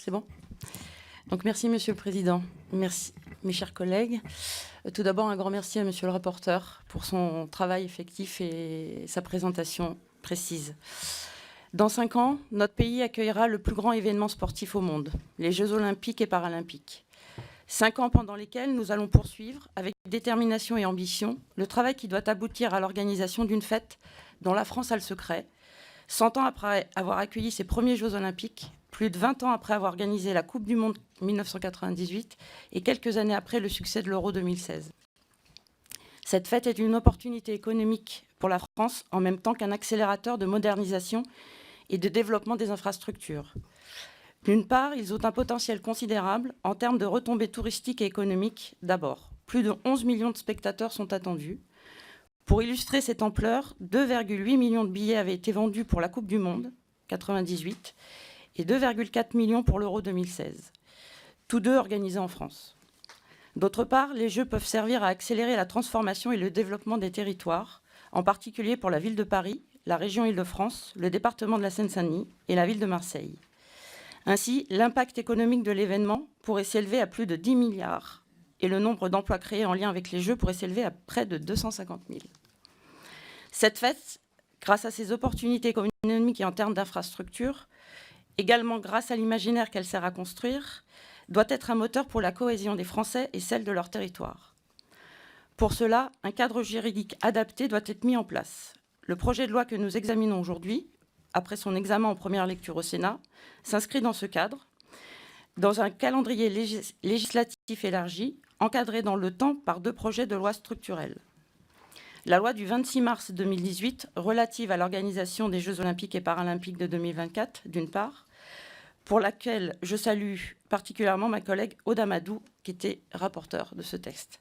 C'est bon? Donc merci Monsieur le Président, merci mes chers collègues. Tout d'abord un grand merci à Monsieur le rapporteur pour son travail effectif et sa présentation précise. Dans 5 ans, notre pays accueillera le plus grand événement sportif au monde, les Jeux olympiques et paralympiques. 5 ans pendant lesquels nous allons poursuivre, avec détermination et ambition, le travail qui doit aboutir à l'organisation d'une fête dont la France a le secret, 100 ans après avoir accueilli ses premiers Jeux olympiques, plus de 20 ans après avoir organisé la Coupe du Monde 1998 et quelques années après le succès de l'Euro 2016. Cette fête est une opportunité économique pour la France en même temps qu'un accélérateur de modernisation et de développement des infrastructures. D'une part, ils ont un potentiel considérable en termes de retombées touristiques et économiques d'abord. Plus de 11 millions de spectateurs sont attendus. Pour illustrer cette ampleur, 2,8 millions de billets avaient été vendus pour la Coupe du Monde 98 et 2,4 millions pour l'Euro 2016, tous deux organisés en France. D'autre part, les Jeux peuvent servir à accélérer la transformation et le développement des territoires, en particulier pour la ville de Paris, la région Île-de-France, le département de la Seine-Saint-Denis et la ville de Marseille. Ainsi, l'impact économique de l'événement pourrait s'élever à plus de 10 milliards et le nombre d'emplois créés en lien avec les Jeux pourrait s'élever à près de 250 000. Cette fête, grâce à ses opportunités économiques et en termes d'infrastructures, également grâce à l'imaginaire qu'elle sert à construire, doit être un moteur pour la cohésion des Français et celle de leur territoire. Pour cela, un cadre juridique adapté doit être mis en place. Le projet de loi que nous examinons aujourd'hui, après son examen en première lecture au Sénat, s'inscrit dans ce cadre, dans un calendrier législatif élargi, encadré dans le temps par 2 projets de loi structurels. La loi du 26 mars 2018 relative à l'organisation des Jeux olympiques et paralympiques de 2024, d'une part, pour laquelle je salue particulièrement ma collègue Aude Amadou, qui était rapporteure de ce texte.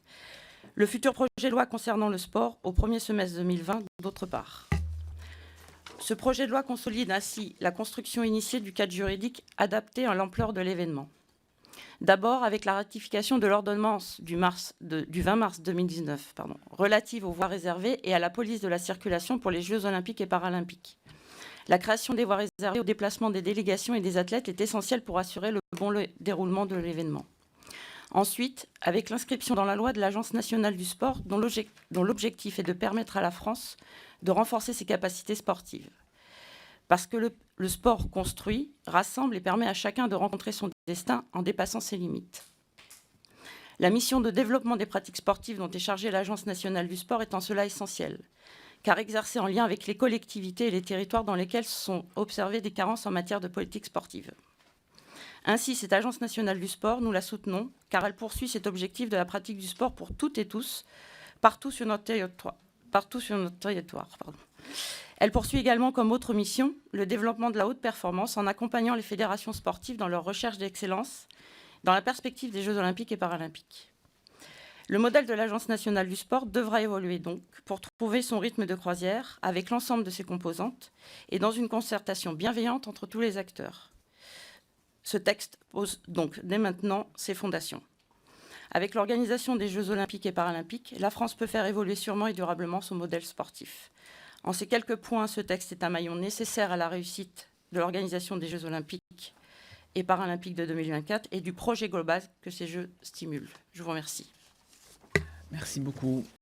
Le futur projet de loi concernant le sport au premier semestre 2020, d'autre part. Ce projet de loi consolide ainsi la construction initiée du cadre juridique adapté à l'ampleur de l'événement. D'abord, avec la ratification de l'ordonnance du 20 mars 2019, relative aux voies réservées et à la police de la circulation pour les Jeux olympiques et paralympiques. La création des voies réservées au déplacement des délégations et des athlètes est essentielle pour assurer le bon déroulement de l'événement. Ensuite, avec l'inscription dans la loi de l'Agence nationale du sport, dont l'objectif est de permettre à la France de renforcer ses capacités sportives. Parce que le sport construit, rassemble et permet à chacun de rencontrer son destin en dépassant ses limites. La mission de développement des pratiques sportives dont est chargée l'Agence nationale du sport est en cela essentielle, car exercée en lien avec les collectivités et les territoires dans lesquels sont observées des carences en matière de politique sportive. Ainsi, cette Agence nationale du sport, nous la soutenons, car elle poursuit cet objectif de la pratique du sport pour toutes et tous, partout sur notre territoire. Elle poursuit également comme autre mission le développement de la haute performance en accompagnant les fédérations sportives dans leur recherche d'excellence dans la perspective des Jeux olympiques et paralympiques. Le modèle de l'Agence nationale du sport devra évoluer donc pour trouver son rythme de croisière avec l'ensemble de ses composantes et dans une concertation bienveillante entre tous les acteurs. Ce texte pose donc dès maintenant ses fondations. Avec l'organisation des Jeux olympiques et paralympiques, la France peut faire évoluer sûrement et durablement son modèle sportif. En ces quelques points, ce texte est un maillon nécessaire à la réussite de l'organisation des Jeux olympiques et paralympiques de 2024 et du projet global que ces Jeux stimulent. Je vous remercie. Merci beaucoup.